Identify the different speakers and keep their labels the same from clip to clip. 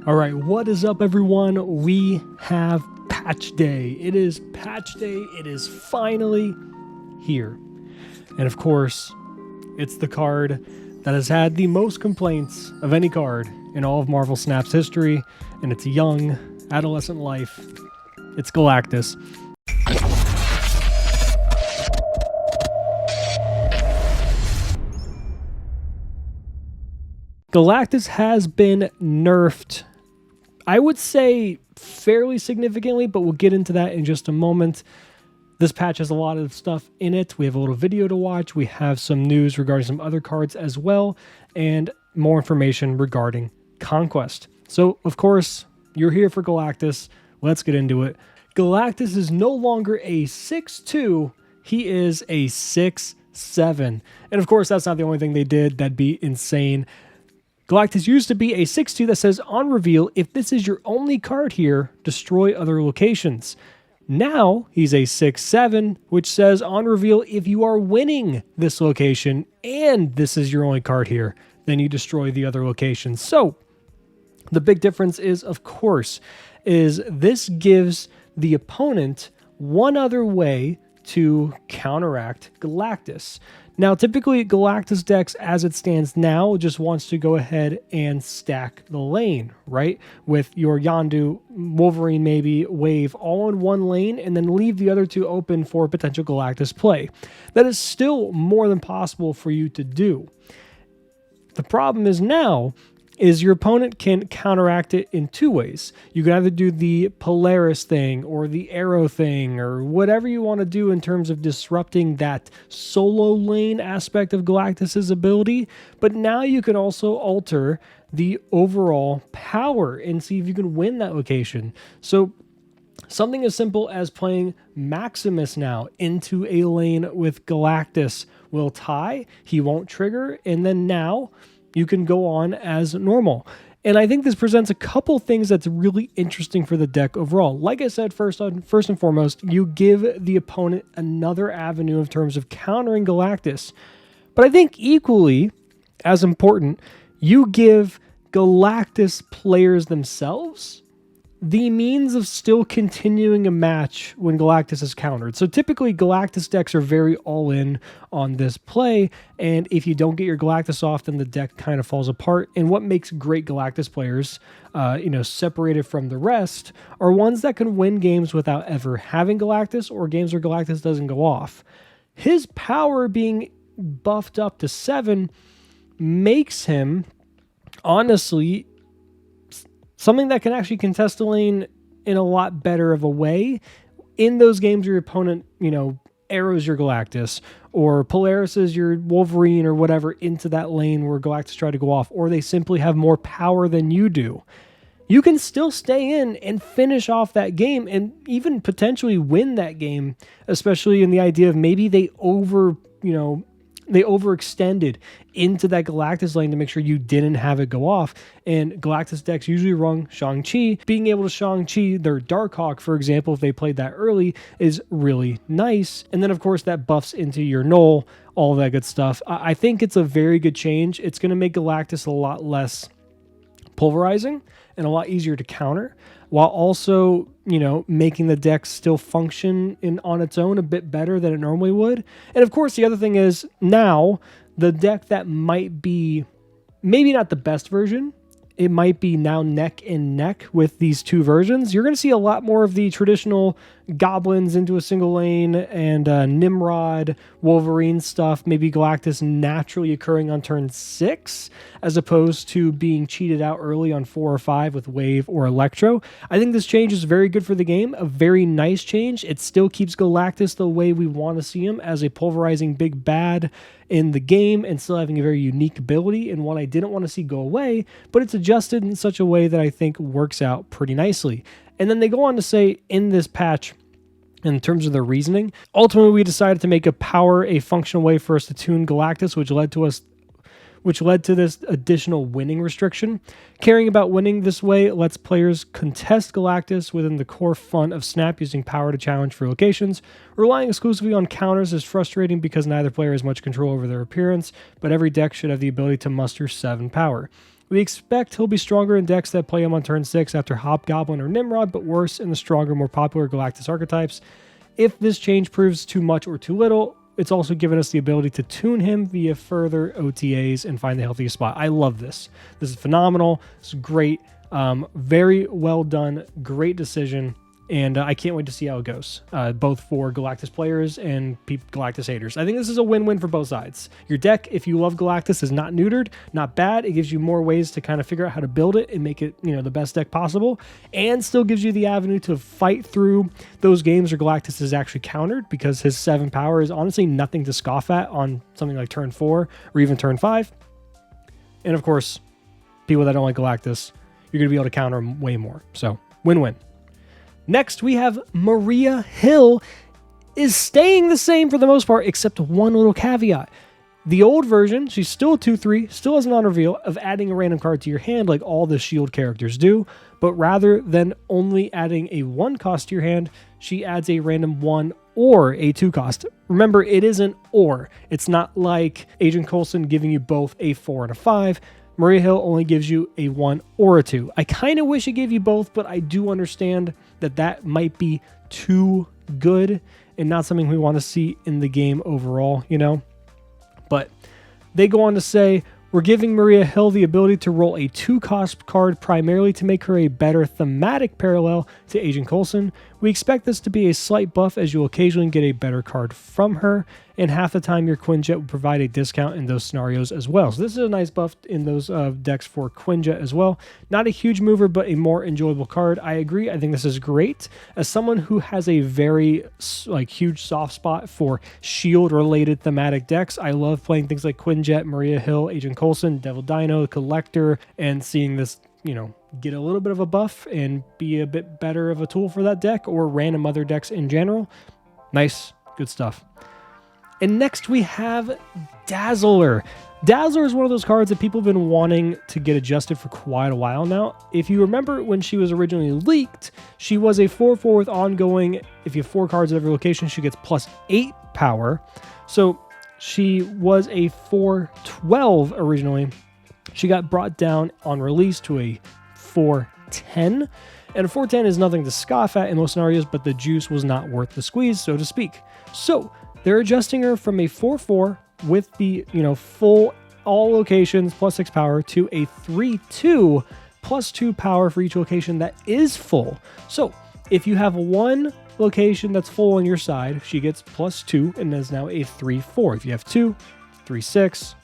Speaker 1: All right, what is up, everyone? We have patch day. It is patch day. It is finally here. And of course, it's the card that has had the most complaints of any card in all of Marvel Snap's history, and its young, adolescent life. It's Galactus. Galactus has been nerfed, I would say fairly significantly, but we'll get into that in just a moment. This patch has a lot of stuff in it. We have a little video to watch. We have some news regarding some other cards as well, and more information regarding Conquest. So, of course, you're here for Galactus. Let's get into it. Galactus is no longer a 6'2", he is a 6'7". And of course, that's not the only thing they did. That'd be insane. Galactus used to be a 6'2" that says, on reveal, if this is your only card here, destroy other locations. Now, he's a 6'7", which says, on reveal, if you are winning this location, and this is your only card here, then you destroy the other locations. So, the big difference is, of course, is this gives the opponent one other way to counteract Galactus. Now, typically, Galactus decks, as it stands now, just wants to go ahead and stack the lane, right? With your Yondu, Wolverine, maybe, Wave, all in one lane, and then leave the other two open for potential Galactus play. That is still more than possible for you to do. The problem is now, is your opponent can counteract it in two ways. You can either do the Polaris thing or the Arrow thing or whatever you want to do in terms of disrupting that solo lane aspect of Galactus's ability, but now you can also alter the overall power and see if you can win that location. So something as simple as playing Maximus now into a lane with Galactus will tie, he won't trigger, and then now you can go on as normal. And I think this presents a couple things that's really interesting for the deck overall. Like I said, first and foremost, you give the opponent another avenue in terms of countering Galactus. But I think equally as important, you give Galactus players themselves the means of still continuing a match when Galactus is countered. So typically Galactus decks are very all in on this play, and if you don't get your Galactus off, then the deck kind of falls apart. And what makes great Galactus players, separated from the rest, are ones that can win games without ever having Galactus, or games where Galactus doesn't go off. His power being buffed up to 7 makes him, honestly, something that can actually contest the lane in a lot better of a way in those games where your opponent, arrows your Galactus, or Polaris is your Wolverine or whatever into that lane where Galactus try to go off, or they simply have more power than you do. You can still stay in and finish off that game and even potentially win that game, especially in the idea of maybe they overextended into that Galactus lane to make sure you didn't have it go off. And Galactus decks usually run Shang-Chi. Being able to Shang-Chi their Darkhawk, for example, if they played that early, is really nice. And then, of course, that buffs into your Null, all that good stuff. I think it's a very good change. It's going to make Galactus a lot less pulverizing and a lot easier to counter, while also, making the deck still function on its own a bit better than it normally would. And of course, the other thing is now the deck that might be maybe not the best version, it might be now neck and neck with these two versions. You're going to see a lot more of the traditional goblins into a single lane and Nimrod, Wolverine stuff, maybe Galactus naturally occurring on turn 6, as opposed to being cheated out early on 4 or 5 with Wave or Electro. I think this change is very good for the game, a very nice change. It still keeps Galactus the way we want to see him, as a pulverizing big bad in the game and still having a very unique ability, and one I didn't want to see go away, but it's adjusted in such a way that I think works out pretty nicely. And then they go on to say in this patch, in terms of their reasoning, ultimately we decided to make power a functional way for us to tune Galactus, which led to this additional winning restriction. Caring about winning this way lets players contest Galactus within the core fun of Snap using power to challenge for locations. Relying exclusively on counters is frustrating because neither player has much control over their appearance, but every deck should have the ability to muster 7 power. We expect he'll be stronger in decks that play him on turn 6 after Hobgoblin or Nimrod, but worse in the stronger, more popular Galactus archetypes. If this change proves too much or too little, it's also given us the ability to tune him via further OTAs and find the healthiest spot. I love this. This is phenomenal. This is great. Very well done. Great decision. And I can't wait to see how it goes, both for Galactus players and Galactus haters. I think this is a win-win for both sides. Your deck, if you love Galactus, is not neutered, not bad. It gives you more ways to kind of figure out how to build it and make it, the best deck possible, and still gives you the avenue to fight through those games where Galactus is actually countered, because his 7 power is honestly nothing to scoff at on something like turn 4 or even turn 5. And of course, people that don't like Galactus, you're going to be able to counter him way more. So, win-win. Next, we have Maria Hill is staying the same for the most part, except one little caveat. The old version, she's still a 2/3, still has an on-reveal of adding a random card to your hand like all the shield characters do, but rather than only adding a 1 cost to your hand, she adds a random 1 or a 2 cost. Remember, it isn't or. It's not like Agent Coulson giving you both a 4 and a 5. Maria Hill only gives you a 1 or a 2. I kind of wish it gave you both, but I do understand that might be too good and not something we want to see in the game overall, But they go on to say, we're giving Maria Hill the ability to roll a 2-cost card primarily to make her a better thematic parallel to Agent Coulson. We expect this to be a slight buff as you'll occasionally get a better card from her, and half the time your Quinjet will provide a discount in those scenarios as well. So this is a nice buff in those decks for Quinjet as well. Not a huge mover, but a more enjoyable card. I agree. I think this is great. As someone who has a very huge soft spot for shield-related thematic decks, I love playing things like Quinjet, Maria Hill, Agent Coulson, Devil Dino, Collector, and seeing this, get a little bit of a buff and be a bit better of a tool for that deck or random other decks in general. Nice, good stuff. And next we have Dazzler. Dazzler is one of those cards that people have been wanting to get adjusted for quite a while now. If you remember when she was originally leaked, she was a 4/4 with ongoing. If you have 4 cards at every location, she gets +8 power. So she was a 4/12 originally. She got brought down on release to a 4/10. And a 4/10 is nothing to scoff at in most scenarios, but the juice was not worth the squeeze, so to speak. So they're adjusting her from a 4/4 with the, full all locations +6 power to a 3/2 +2 power for each location that is full. So if you have one location that's full on your side, she gets +2 and is now a 3/4. If you have 2, 3/6,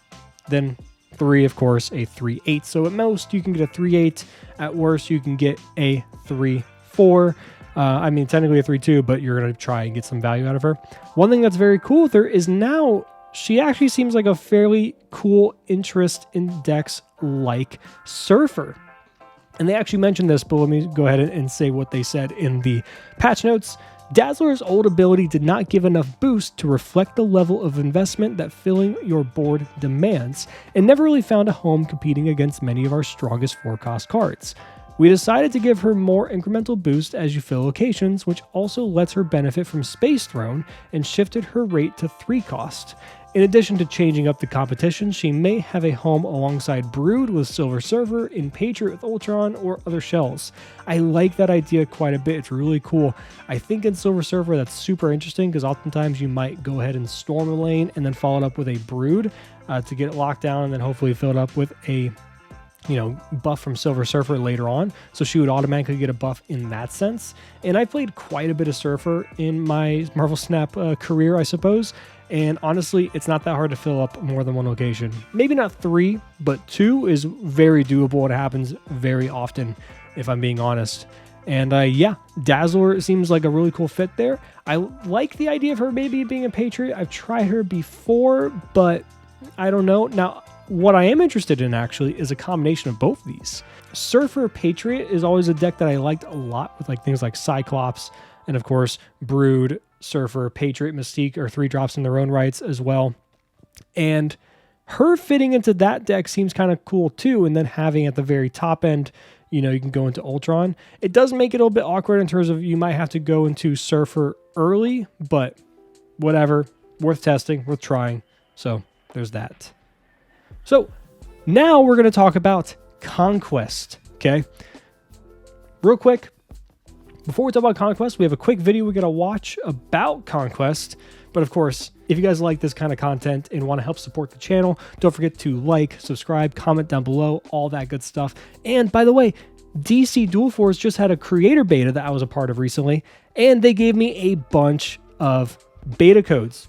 Speaker 1: then 3, of course, a 3/8. So at most, you can get a 3/8. At worst, you can get a 3/4. Technically a 3/2, but you're going to try and get some value out of her. One thing that's very cool with her is now she actually seems like a fairly cool interest in decks like Surfer. And they actually mentioned this, but let me go ahead and say what they said in the patch notes. Dazzler's old ability did not give enough boost to reflect the level of investment that filling your board demands, and never really found a home competing against many of our strongest 4-cost cards. We decided to give her more incremental boost as you fill locations, which also lets her benefit from Space Throne, and shifted her rate to 3-cost. In addition to changing up the competition, she may have a home alongside Brood with Silver Surfer, in Patriot with Ultron, or other shells. I like that idea quite a bit. It's really cool. I think in Silver Surfer that's super interesting because oftentimes you might go ahead and storm a lane and then follow it up with a Brood to get it locked down, and then hopefully fill it up with a buff from Silver Surfer later on. So she would automatically get a buff in that sense. And I played quite a bit of Surfer in my Marvel Snap career, I suppose. And honestly, it's not that hard to fill up more than one location. Maybe not 3, but 2 is very doable. It happens very often, if I'm being honest. And Dazzler seems like a really cool fit there. I like the idea of her maybe being a Patriot. I've tried her before, but I don't know. Now, what I am interested in actually is a combination of both these. Surfer Patriot is always a deck that I liked a lot with things like Cyclops and of course Brood, Surfer, Patriot, Mystique are 3-drops in their own rights as well. And her fitting into that deck seems kind of cool too. And then having at the very top end, you can go into Ultron. It does make it a little bit awkward in terms of you might have to go into Surfer early, but whatever, worth testing, worth trying. So there's that. So now we're going to talk about Conquest. Okay, real quick, before we talk about Conquest, we have a quick video we got to watch about Conquest. But of course, if you guys like this kind of content and want to help support the channel, don't forget to like, subscribe, comment down below, all that good stuff. And by the way, DC Dual Force just had a creator beta that I was a part of recently, and they gave me a bunch of beta codes.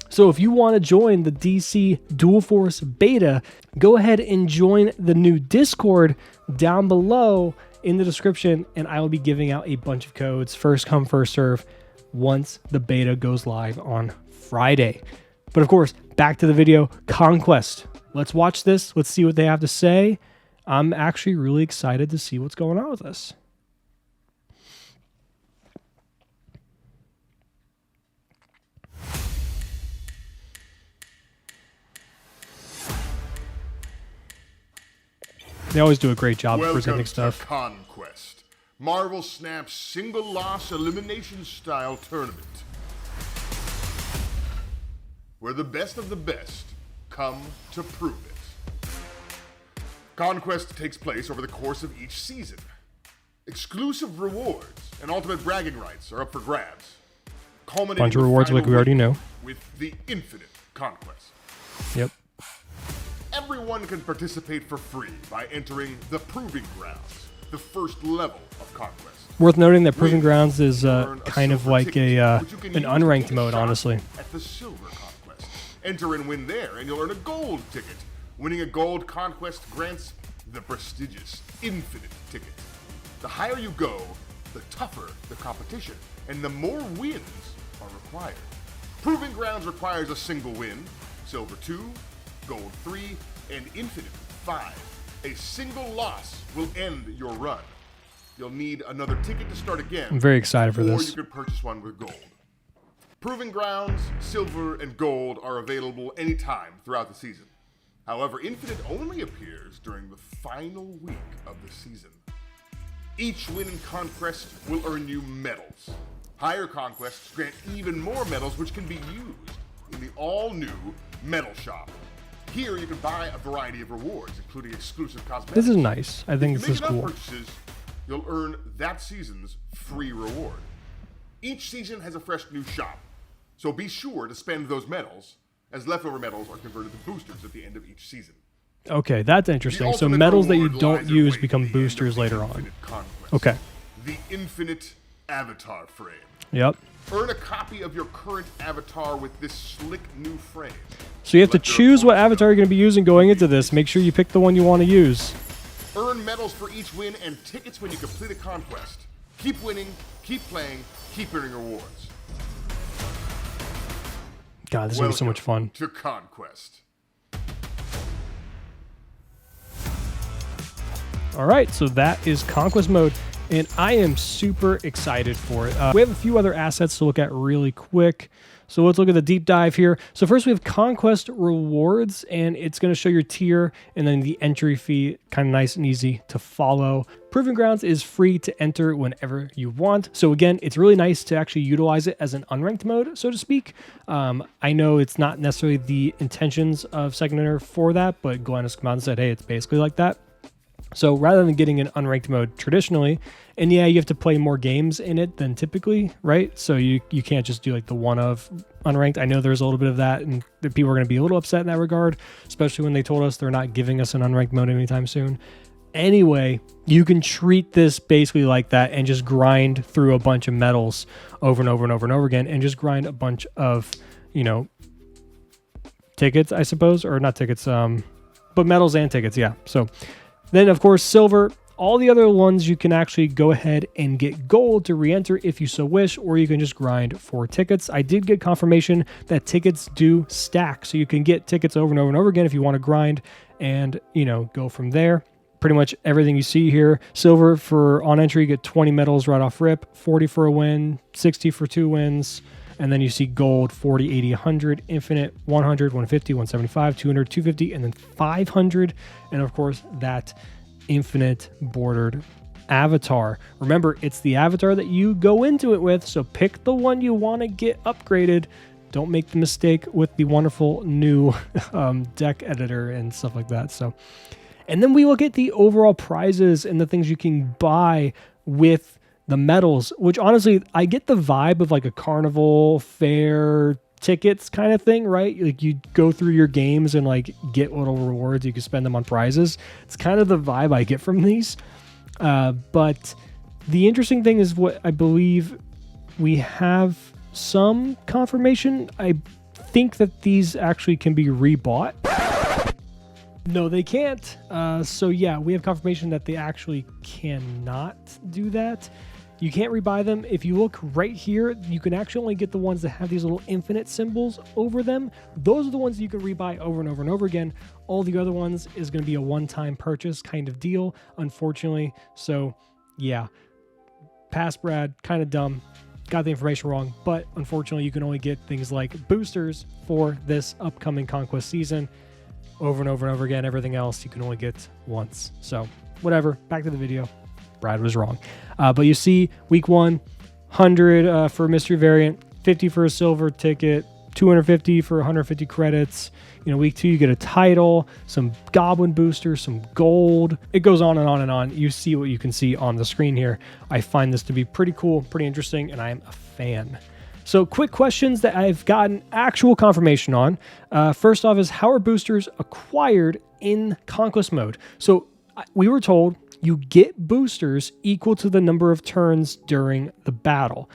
Speaker 1: So if you want to join the DC Dual Force beta, go ahead and join the new Discord down below in the description, and I will be giving out a bunch of codes, first come, first serve, once the beta goes live on Friday. But of course, back to the video, Conquest. Let's watch this. Let's see what they have to say. I'm actually really excited to see what's going on with this. They always do a great job of presenting stuff.
Speaker 2: Conquest, Marvel Snap's single loss elimination style tournament, where the best of the best come to prove it. Conquest takes place over the course of each season. Exclusive rewards and ultimate bragging rights are up for grabs.
Speaker 1: Bunch of rewards like we already know.
Speaker 2: With the Infinite Conquest.
Speaker 1: Yep.
Speaker 2: Everyone can participate for free by entering the Proving Grounds, the first level of Conquest.
Speaker 1: Worth noting that Proving Grounds is kind of like an unranked mode, honestly.
Speaker 2: At the Silver Conquest. Enter and win there, and you'll earn a gold ticket. Winning a gold Conquest grants the prestigious Infinite ticket. The higher you go, the tougher the competition, and the more wins are required. Proving Grounds requires a single win, Silver 2, Gold 3, and Infinite 5. A single loss will end your run. You'll need another ticket to start again.
Speaker 1: I'm very excited for this.
Speaker 2: Or you can purchase one with gold. Proving Grounds, Silver, and Gold are available anytime throughout the season. However, Infinite only appears during the final week of the season. Each win in Conquest will earn you medals. Higher conquests grant even more medals, which can be used in the all-new Medal Shop. Here you can buy a variety of rewards, including exclusive cosmetics.
Speaker 1: This is nice. I think this is cool.
Speaker 2: Purchases, you'll earn that season's free reward. Each season has a fresh new shop, so be sure to spend those medals, as leftover medals are converted to boosters at the end of each season.
Speaker 1: Okay, that's interesting. So medals that you don't use become boosters later on. Okay.
Speaker 2: The Infinite Avatar Frame.
Speaker 1: Yep.
Speaker 2: Earn a copy of your current avatar with this slick new frame.
Speaker 1: So you have to choose what avatar you're going to be using going into this. Make sure you pick the one you want to use.
Speaker 2: Earn medals for each win and tickets when you complete a conquest. Keep winning, keep playing, keep earning rewards.
Speaker 1: God, this is going to be so much fun.
Speaker 2: To Conquest.
Speaker 1: All right, so that is Conquest mode, and I am super excited for it. We have a few other assets to look at really quick. So let's look at the deep dive here. So first we have Conquest rewards, and it's going to show your tier and then the entry fee, kind of nice and easy to follow. Proving Grounds is free to enter whenever you want. So again, it's really nice to actually utilize it as an unranked mode, so to speak. I know it's not necessarily the intentions of Second Enter for that, but Glenn has come out and said, hey, it's basically like that. So rather than getting an unranked mode traditionally, and yeah, you have to play more games in it than typically, right? So you can't just do like the one of unranked. I know there's a little bit of that, and the people are going to be a little upset in that regard, especially when they told us they're not giving us an unranked mode anytime soon. Anyway, you can treat this basically like that and just grind through a bunch of medals over and over and over and over again, and just grind a bunch of, you know, tickets, I suppose, or not tickets, but medals and tickets, yeah. So then, of course, silver. All the other ones you can actually go ahead and get gold to re-enter if you so wish, or you can just grind for tickets. I did get confirmation that tickets do stack, so you can get tickets over and over and over again if you want to grind and, you know, go from there. Pretty much everything you see here. Silver for on entry, you get 20 medals right off rip, 40 for a win, 60 for 2 wins. And then you see gold, 40, 80, 100, infinite, 100, 150, 175, 200, 250, and then 500. And of course, that infinite bordered avatar. Remember, it's the avatar that you go into it with, so pick the one you want to get upgraded. Don't make the mistake with the wonderful new deck editor and stuff like that. So And then we look at the overall prizes and the things you can buy with the medals, which honestly, I get the vibe of like a carnival fair tickets kind of thing, right? Like you go through your games and like get little rewards. You can spend them on prizes. It's kind of the vibe I get from these. But the interesting thing is what I believe we have some confirmation. I think that these actually can be rebought. No, they can't. So yeah, we have confirmation that they actually cannot do that. You can't rebuy them. If you look right here, you can actually only get the ones that have these little infinite symbols over them. Those are the ones that you can rebuy over and over and over again. All the other ones is going to be a one-time purchase kind of deal, unfortunately. So yeah, pass Brad, kind of dumb. Got the information wrong, but unfortunately you can only get things like boosters for this upcoming Conquest season over and over and over again. Everything else you can only get once. So whatever, back to the video. Brad was wrong. But you see week 1, 100 for a mystery variant, 50 for a silver ticket, 250 for 150 credits. You know, week 2, you get a title, some goblin boosters, some gold. It goes on and on and on. You see what you can see on the screen here. I find this to be pretty cool, pretty interesting, and I am a fan. So quick questions that I've gotten actual confirmation on. First off is, how are boosters acquired in Conquest mode? So we were told you get boosters equal to the number of turns during the battle.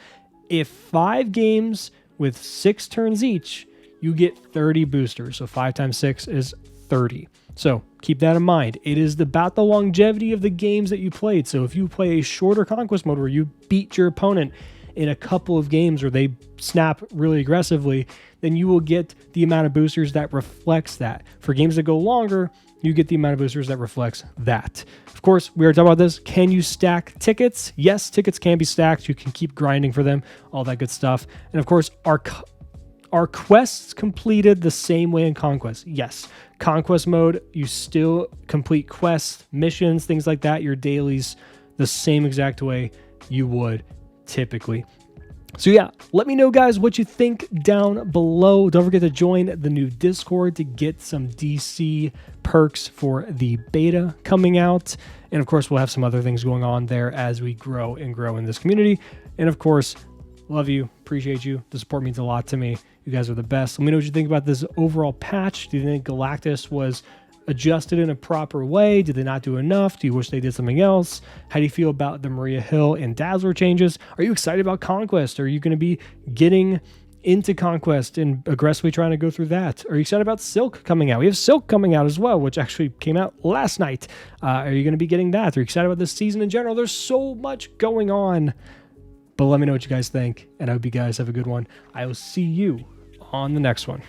Speaker 1: If 5 games with 6 turns each, you get 30 boosters. So 5 times 6 is 30. So keep that in mind. It is about the longevity of the games that you played. So if you play a shorter Conquest mode where you beat your opponent in a couple of games where they snap really aggressively, then you will get the amount of boosters that reflects that. For games that go longer, you get the amount of boosters that reflects that. Of course, we are talking about this. Can you stack tickets? Yes, tickets can be stacked. You can keep grinding for them, all that good stuff. And of course, are quests completed the same way in Conquest? Yes. Conquest mode, you still complete quests, missions, things like that, your dailies, the same exact way you would typically. So yeah, let me know, guys, what you think down below. Don't forget to join the new Discord to get some DC perks for the beta coming out. And of course, we'll have some other things going on there as we grow and grow in this community. And of course, love you, appreciate you. The support means a lot to me. You guys are the best. Let me know what you think about this overall patch. Do you think Galactus was adjusted in a proper way? Did they not do enough? Do you wish they did something else? How do you feel about the Maria Hill and Dazzler changes? Are you excited about Conquest? Are you going to be getting into Conquest and aggressively trying to go through that? Are you excited about Silk coming out? We have Silk coming out as well, which actually came out last night. Are you going to be getting that? Are you excited about this season in general? There's so much going on, but let me know what you guys think, and I hope you guys have a good one. I will see you on the next one.